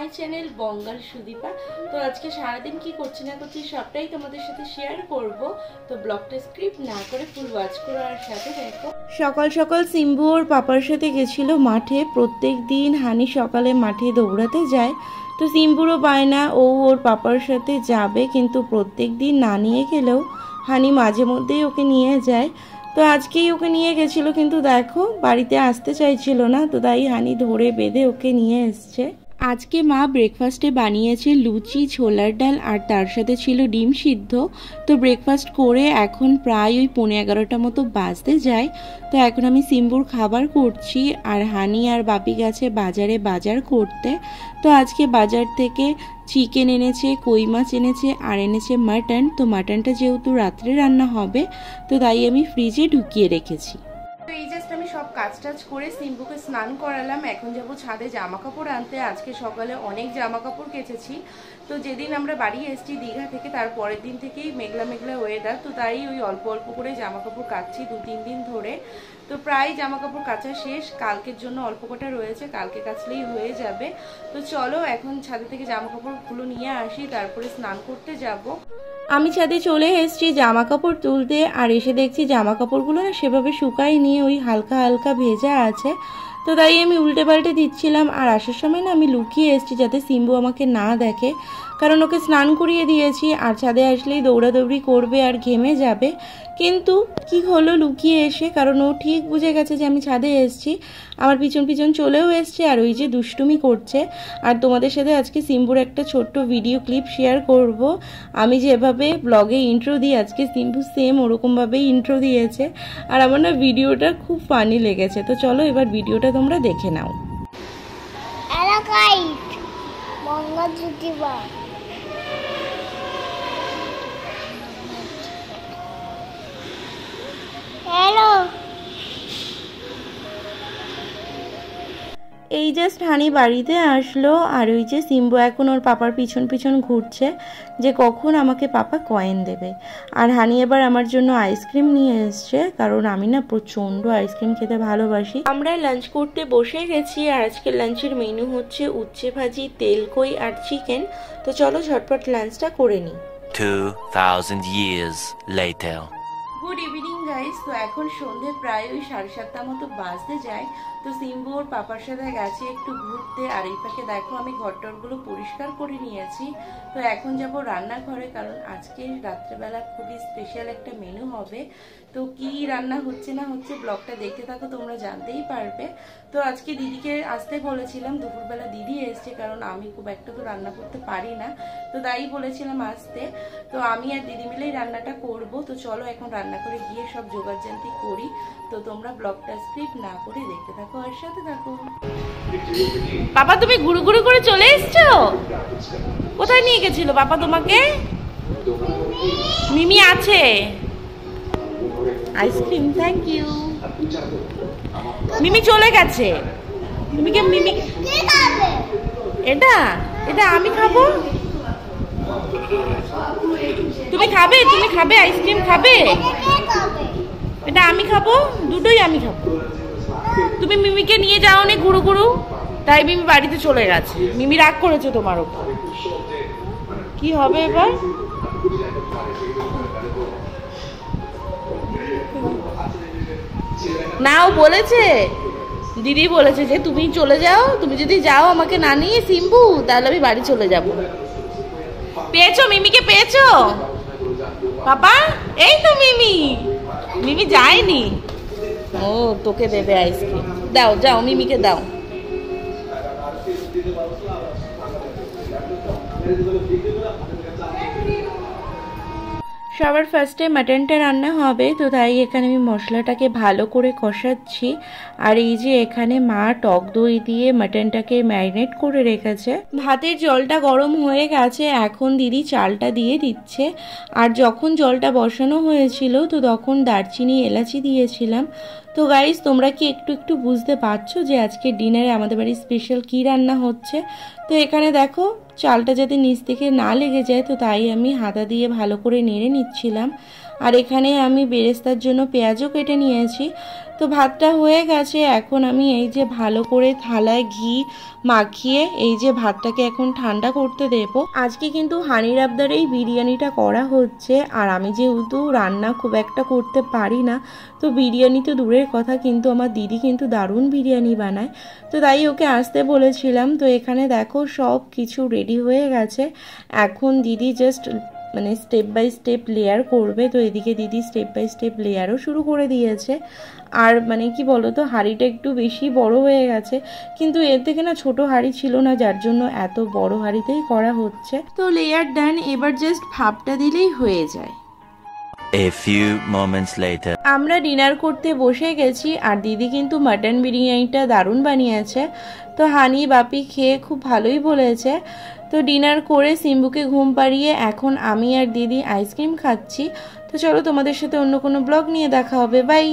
My channel বঙ্গাল Sudipa. তো আজকে সারাদিন কি করছি না করছি সবটাই তোমাদের সাথে শেয়ার করব। তো ব্লগটা স্ক্রিপ্ট না করে ফুল ওয়াচ করো আর সাথে দেখো। সকাল সকাল সিম্বু ওর পাপার সাথে গেছিল মাঠে। প্রত্যেক দিন হানি সকালে মাঠে দৌড়াতে যায়। তো সিম্বুরও বায়না ও ওর পাপার সাথে যাবে, কিন্তু প্রত্যেক দিন না নিয়ে গেলেও হানি মাঝে মধ্যেই ওকে নিয়ে যায়। তো আজকেই ওকে নিয়ে গেছিলো, কিন্তু দেখো বাড়িতে আসতে চাইছিল না, তো তাই হানি ধরে বেঁধে ওকে নিয়ে এসছে। আজকে মা ব্রেকফাস্টে বানিয়েছে লুচি, ছোলার ডাল আর তার সাথে ছিল ডিম সিদ্ধ। তো ব্রেকফাস্ট করে এখন প্রায় ওই 11:15 মতো বাজতে যায়। তো এখন আমি সিম্বুর খাবার করছি আর হানি আর বাপি গেছে বাজারে বাজার করতে। তো আজকে বাজার থেকে চিকেন এনেছে, কই মাছ এনেছে আর এনেছে মাটন। তো মাটনটা যেহেতু রাত্রে রান্না হবে তো তাই আমি ফ্রিজে ঢুকিয়ে রেখেছি। তো এই জাস্ট আমি সব কাজ টাজ করে সিম্বুকে স্নান করালাম। এখন যাব ছাদে জামা কাপড় আনতে। আজকে সকালে অনেক জামা কাপড় কেচেছি। তো যেদিন আমরা বাড়ি এসেছি দীঘা থেকে তার পরের দিন থেকেই মেঘলা মেঘলা ওয়েদার, তো তাই ওই অল্প অল্প করে জামা কাপড় কাচ্ছি 2-3 দিন ধরে। তো প্রায় জামা কাপড় কাচা শেষ, কালকের জন্য অল্প কটা রয়েছে, কালকে কাচলেই হয়ে যাবে। তো চলো এখন ছাদে থেকে জামা কাপড়গুলো নিয়ে আসি, তারপরে স্নান করতে যাব। আমি ছাদে চলে এসেছি জামা কাপড় তুলতে, আর এসে দেখছি জামা কাপড়গুলো না সেভাবে শুকাই নিয়ে ওই হালকা হালকা ভেজা আছে। তো তাই আমি উল্টে পাল্টে দিচ্ছিলাম। আর আসার সময় না আমি লুকিয়ে এসেছি যাতে সিম্বু আমাকে না দেখে, কারণ ওকে স্নান করিয়ে দিয়েছি আর ছাদে আসলেই দৌড়াদৌড়ি করবে আর ঘেমে যাবে। কিন্তু কি হলো লুকিয়ে এসে, কারণ ও ঠিক বুঝে গেছে যে আমি ছাদে এসেছি, আমার পিছন পিছন চলেও এসছে আর ওই যে দুষ্টুমি করছে। আর তোমাদের সাথে আজকে সিম্বুর একটা ছোট্ট ভিডিও ক্লিপ শেয়ার করব। আমি যেভাবে ব্লগে ইন্ট্রো দিই আজকে সিম্বু সেম ওরকমভাবেই ইন্ট্রো দিয়েছে, আর আমার না ভিডিওটা খুব ফানি লেগেছে। তো চলো এবার ভিডিওটা তোমরা দেখে নাও। এই জাস্ট হানি বাড়িতে আসলো, আর ওই যে সিম্বু এখন ওর পাপার পিছন পিছন ঘুরছে যে কখন আমাকে পাপা কয়েন দেবে। আর হানি এবার আমার জন্য আইসক্রিম নিয়ে এসছে, কারণ আমি না প্রচণ্ড আইসক্রিম খেতে ভালোবাসি। আমরা লাঞ্চ করতে বসে গেছি, আর আজকের লাঞ্চের মেনু হচ্ছে উচ্ছে ভাজি, তেল কই আর চিকেন। তো চলো ঝটপট লাঞ্চটা করে নিই। 2000 years later. Good evening guys. তো এখন সন্ধে প্রায় ওই 7:30 মতো বাজতে যায়। তো সিম্বু ওর পাপার সাথে গেছে একটু ঘুরতে, আর এই পাশে দেখো আমি ঘরটরগুলো পরিষ্কার করে নিয়েছি। তো এখন যাব রান্নাঘরে, কারণ আজকে রাত্রেবেলা খুবই স্পেশাল একটা মেনু হবে। তো কি রান্না হচ্ছে না হচ্ছে ব্লগটা দেখতে থাকো, তোমরা জানতেই পারবে। তো আজকে দিদিকে আসতে বলেছিলাম, দুপুরবেলা দিদি এসছে, কারণ আমি খুব একটা তো রান্না করতে পারি না, তো তাই বলেছিলাম আসতে। তো আমি আর দিদি মিলেই রান্নাটা করব। তো চলো এখন রান্না করে গিয়ে সব জোগাড়জান্তি করি। তো তোমরা ব্লগটা স্ক্রিপ্ট না করে দেখতে থাকো আর সাথে থাকো। বাবা তুমি ঘুরু ঘুরু করে চলে এসছো? কোথায় নিয়ে গেছিল বাবা তোমাকে? মিমি আছে আইসক্রিম, থ্যাংক ইউ। মিমি চলে গেছে। তুমি কি মিমি এটা এটা আমি খাবো? তুমি খাবে? তুমি খাবে আইসক্রিম খাবে? এটা আমি খাবো, দুটোই আমি খাবো। তুমি মিমিকে নিয়ে যাও নি ঘুরু ঘুরু, তাই মিমি বাড়িতে চলে গেছে। মিমি রাগ করেছে তোমার উপর। কি হবে এবার? নাও বলেছে, দিদি বলেছে যে তুমি চলে যাও, তুমি যদি যাও আমাকে না নিয়ে সিম্বু, তাহলে আমি বাড়ি চলে যাব। পেয়েছো মিমিকে? পেয়েছো পাপা? এই তো মিমি। মিমি যায়নি। ও তোকে দেবে আইসক্রিম, দাও যাও মিমিকে দাও। সবার ফার্স্টে মাটনটা রান্না হবে, তো তাই এখানে আমি মশলাটাকে ভালো করে কষাচ্ছি। আর এই যে এখানে মা টক দই দিয়ে মাটনটাকে ম্যারিনেট করে রেখেছে। ভাতের জলটা গরম হয়ে গেছে, এখন দিদি চালটা দিয়ে দিচ্ছে। আর যখন জলটা বসানো হয়েছিল তো তখন দারচিনি এলাচি দিয়েছিলাম। তো গাইস তোমরা কি একটু একটু বুঝতে পারছো যে আজকে ডিনারে আমাদের বাড়ির স্পেশাল কী রান্না হচ্ছে? তো এখানে দেখো চালটা যাতে নিচ থেকে না লেগে যায়, তো তাই আমি হাতা দিয়ে ভালো করে নেড়ে নিচ্ছিলাম। আর এখানে আমি বেরেস্তার জন্য পেঁয়াজও কেটে নিয়েছি। তো ভাতটা হয়ে গেছে, এখন আমি এই যে ভালো করে থালায় ঘি মাখিয়ে এই যে ভাতটাকে এখন ঠান্ডা করতে দেবো। আজকে কিন্তু হানির আবদারেই বিরিয়ানিটা করা হচ্ছে, আর আমি যেহেতু রান্না খুব একটা করতে পারি না, তো বিরিয়ানি তো দূরের কথা, কিন্তু আমার দিদি কিন্তু দারুণ বিরিয়ানি বানায়, তো তাই ওকে আসতে বলেছিলাম। তো এখানে দেখো সব কিছু রেডি হয়ে গেছে, এখন দিদি জাস্ট মানে স্টেপ বাই স্টেপ লেয়ার করবে। তো এদিকে দিদি স্টেপ বাই স্টেপ লেয়ারও শুরু করে দিয়েছে। আর মানে কি বলো তো, হাঁড়িটা একটু বেশি বড় হয়ে গেছে, কিন্তু এর থেকে না ছোট হাঁড়ি ছিল না, যার জন্য এত বড় হাঁড়িতেই করা হচ্ছে। তো লেয়ার ডান, এবার জাস্ট ভাপটা দিলেই হয়ে যায়। A few moments later. আমরা ডিনার করতে বসে গেছি, আর দিদি কিন্তু মাটন বিরিয়ানিটা দারুণ বানিয়েছে। তো হানি বাপি খেয়ে খুব ভালোই বলেছে। তো ডিনার করে সিম্বুকে ঘুম পাড়িয়ে এখন আমি আর দিদি আইসক্রিম খাচ্ছি। তো চলো তোমাদের সাথে অন্য কোনো ব্লগ নিয়ে দেখা হবে, বাই।